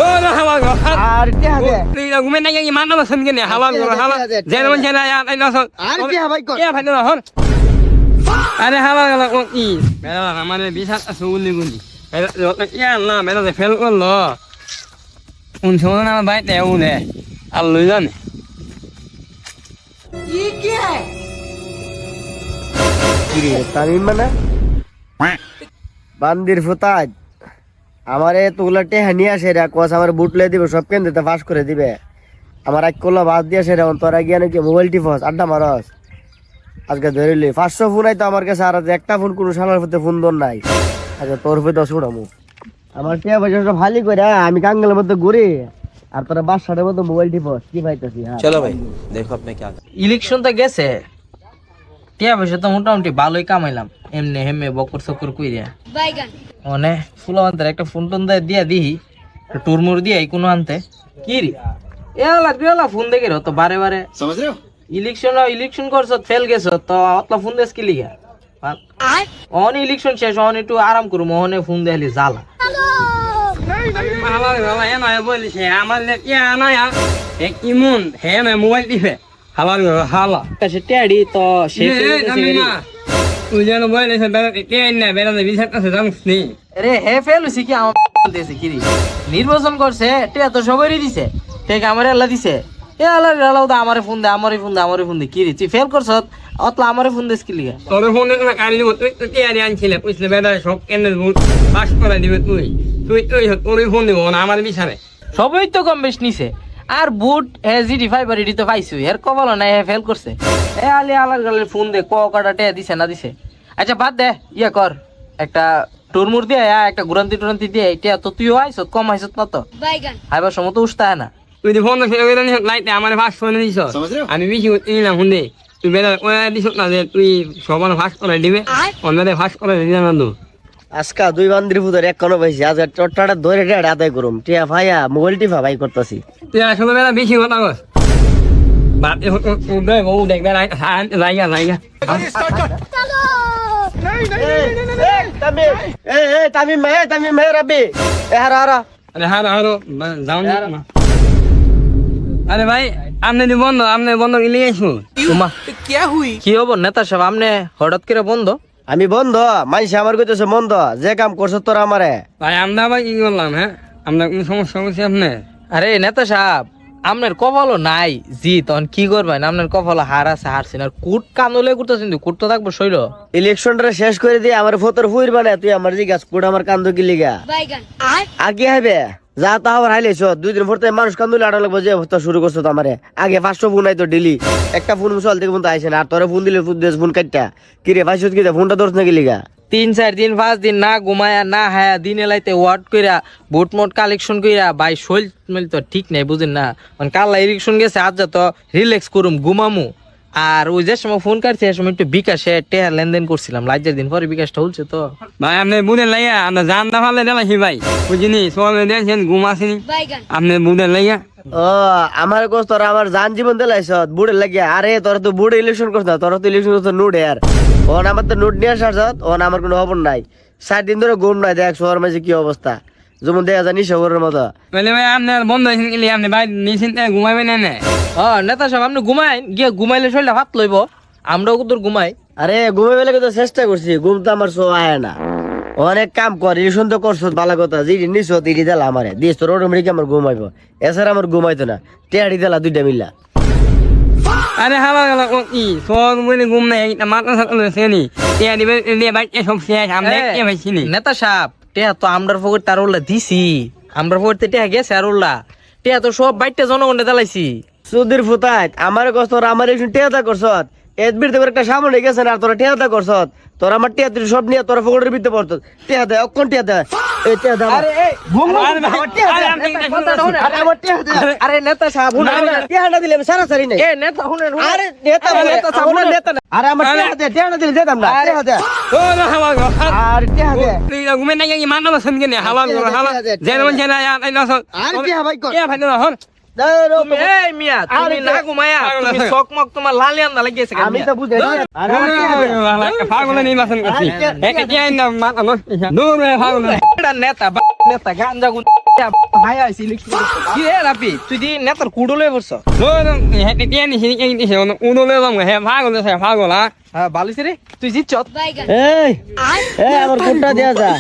ও না হাওয়া গো আর টিয়া দে তুই ঘুমে না গিয়ে মানা বসন কেনে হাওয়া গো হাওয়া যেন মন যেন আই না সব আর টিয়া ভাই কর কে ভাই না হন আরে হাওয়া গেল ও কি মেলা আমারে বিশাল সুগুলি গুলি ইয়া না মেলা যে ফেল করলো কোন সময় না বাইতে উনে আর লই জানে কিরে তামিম মানে বান্দির ফুতাজ আমারে তোগুলা টেহা নিয়ে আসে রে কোস আমার বুটলে দিবে সব কেন দিতে ফাঁস করে দিবে আমার এক কোলা বাদ দিয়ে আসে রে তোরা গিয়ে নাকি মোবাইল টিপস আড্ডা মারস আজকে ধরিলি 500 ফোন আইতো আমার কাছে আর একটা ফোন কোনো সালার হতে ফোন দন নাই আচ্ছা তোর হইতো শুনামু আমার টিয়া পয়সা সব খালি করে আমি কাঙ্গালের মধ্যে ঘুরি আর তোরা বাসার মধ্যে মোবাইল টিপস কি পাইতাছি হ্যাঁ चलो भाई देखो अपने क्या ইলেকশন তো গেছে টিয়া পয়সা তো মোটামুটি ভালোই কামাইলাম এমনি হেমে বকর সকর কইরা মানে ফুলবান্তের একটা ফোন টোন দিয়া দিহি টুরমুর দিয়ে কোনো আনতে কি রে এলা ফোন দেখে তো বারে বারে ইলেকশন করছ ফেল গেছ তো অতলা ফোন দেস কি লিগা অন ইলেকশন শেষ অন একটু আরাম করু মোহনে ফোন দেখালি জ্বালা হাওয়া গেল এ নয় বলিছে আমার ইয়া না এক ইমুন হে না মোবাইল টিপে হাওয়া গেল হাওয়া কাছে টেডি তো শেষ হয়ে গেছে না তুই যেন বলেছে বেলা কে না বেলা বিশাল আছে জানিস নি রে হে ফেল হইছে কি আমার দেশে কি রে নির্বাচন করছে টিয়া তো সবারই দিছে ঠিক আমার আল্লাহ দিছে এ আল্লাহ আল্লাহ দা আমারে ফোন দে আমারে ফোন দে কি রে তুই ফেল করছ অতলা আমারে ফোন দেস কি লিগা তোর ফোন না কালি তুই কে আনি আনছিলে বুঝলে বেলা সব কেন্দ্র পাস করে দিবে তুই তোর ফোন দিব না আমার বিচারে সবই তো কম বেশ নিছে আর বুট জিডি ফাইবার এডি তো পাইছু এর কবল না হে ফেল করছে এ আলি আলার গালের ফোন দে কাটা টে দিছে না দিছে আচ্ছা বাদ দে ইয়া কর একটা টুরমুর দিয়ে একটা গুরান্তি দিয়ে এটা তো তুইও আইছ কম আইছ না তো হাইবার সময় তো উঠতা না তুই যে ফোন লাইতে আমার ফাঁস করে দিছ আমি বেশি নিলাম হুন্দে তুই বেলা ওই দিছ না যে তুই সবার ফাঁস করে দিবে অন্যদের ফাঁস করে দিবে না তো আজকা দুই বান্দির ফুতার এক কোনো পাইছি আজকে টট্টাটা ধরে টেড়া আদায় করুম টিয়া ভাইয়া মোবাইল টিপা ভাই করতেছি তুই আসলে বেলা বেশি কথা কস বাদ দেখ ও দেখবে জায়গা তামিম ভাই রাব্বি এ হারা আরে হারো যাও না আরে ভাই আপনি বন্ধ গেলে আইসু উমা কি হবো নেতা সাহেব আমনে হঠাৎ করে বন্ধ আমি বন্ধ মাইসে আমার কইতেছে বন্ধ যে কাম করছ তোরা আমারে ভাই আমরা আবার কি করলাম হ্যাঁ আমরা কোনো সমস্যা করছি আপনি আরে নেতা সাহেব আপনার কপালও নাই জি তখন কি করবেন আপনার কপাল হারছেন আর কুট কান্দলে করতেছেন কুট তো থাকবো শৈল ইলেকশনটা শেষ করে দিয়ে আমার ফতর ফুইর বানে তুই আমার জিজ্ঞাস কুট আমার কান্দ কি লিগা আগে হবে যা তা আবার হাইলেছ 2 দিন পর মানুষ কান্দলে আড়া লাগবো যে অবস্থা শুরু করছো তো আমারে আগে 500 ফোন আইতো ডেলি একটা ফোন চল থেকে ফোন তো আইছে না আর তোরে ফোন দিলে ফোন কাটটা কি রে ভাইসত কি ফোনটা ধরছ না কি লিগা 3-4 দিন 5 দিন না ঘুমায়া না হায়া দিন এলাইতে ওয়ার্ড কইরা বুট মোট কালেকশন কইরা ভাই শৈল তো ঠিক নাই বুঝেন না মানে কাল্লা ইলেকশন গেছে আজ তো রিল্যাক্স করুম ঘুমামু আর ওই যে সময় ফোন কাটছে সে সময় একটু বিকাশে টেহার লেনদেন করছিলাম লাইজের দিন পরে বিকাশটা হচ্ছে তো ভাই আপনি বুঝেন লাইয়া আমরা জানতে পারলে দেখাছি ভাই বুঝিনি সবাই দেখছেন ঘুম আসেনি আপনি বুঝেন লাইয়া ও আমার কোস তোরা আমার জান জীবন দিলাইছ বুড়ে লাগিয়া আরে তোরা তো বুড়ে ইলেকশন করছ না তোরা তো ইলেকশন করছ নোট আর ওন আমার তো নোট নিয়ে আসার ওন আমার কোনো খবর নাই 7 দিন ধরে ঘুম নাই দেখ শহর মাঝে কি অবস্থা যেমন দেখা জানি শহরের মতো বলে ভাই আপনার বন্ধ হয়েছেন গেলে আপনি ভাই নিশ্চিন্তে ঘুমাবেন না নেতা সাহেব আপনি ঘুমাই গিয়ে ঘুমাইলে শরীরটা ভাত লইব আমরাও কত ঘুমাই আরে ঘুমাই বেলা তো চেষ্টা করছি ঘুম তো আমার সো আয় না অনেক কাম কর ইলেকশন তো করছ ভালো কথা যে নিছ তিরি দিলা আমারে দিস তোর অটোমেটিক আমার ঘুমাইব এছাড়া আমার ঘুমাইতো না টেয়ারি দিলা দুইটা মিলা আরে হাওয়া গেল কি সব মনে ঘুম নাই মাথা সাথে সেনি টিয়া দিবে দিয়ে ভাই সব শেষ আমরা কে ভাইছিনি নেতা সাহেব টেয়া তো আমরার পকেট তার উল্লা দিছি আমরার পকেট টেয়া গেছে আর উল্লা টেয়া তো সব বাইটটা জনগণে দালাইছি সুধীর ফুতাত আমার কষ্ট আমার একটু টেয়াদা করছত এদবির তো একটা সামনে গেছে না তোরা টেয়াদা করছত তোর আমার টিয়া তুই সব নিয়ে তোর ফোকটের ভিতরে পড়ত টিয়া দে অক্ষণ টিয়া দে এই টিয়া দে আরে এই আমার টিয়া দে আরে আমার টিয়া দে আরে নেতা সাহেব টিয়া না দিলে সারা সারি নাই এ নেতা হুনেন আরে নেতা সাহেব নেতা আরে আমার টিয়া না দিলে দিতাম না টিয়া দে ও না হাওয়া গেল আর টিয়া দে তুই ঘুমে না গিয়ে মানা বসন কেনে হাওয়া গেল হাওয়া যেন মন যেন আই না সব আর টিয়া ভাই কর কে ভাই না হন এই মিয়া তুমি না ঘুমায়া তুমি চকমক তোমার লালি আন্দা লাগিয়েছে আমি তো বুঝাই আর আমার টিয়া দে পাগল নেই মাসন করছি এক কে না মাথা নষ্ট দূর রে পাগল নেতা গাঞ্জা ভাই আইছি কি রে রাপি তুই দি নেতার কুড়লে বসছ টিয়া নিছি নিছি উদলে যাম হে ভাগল হ্যাঁ হ্যাঁ বালিছে রে তুই জিতছ এই এই আমার কোনটা দেয়া যা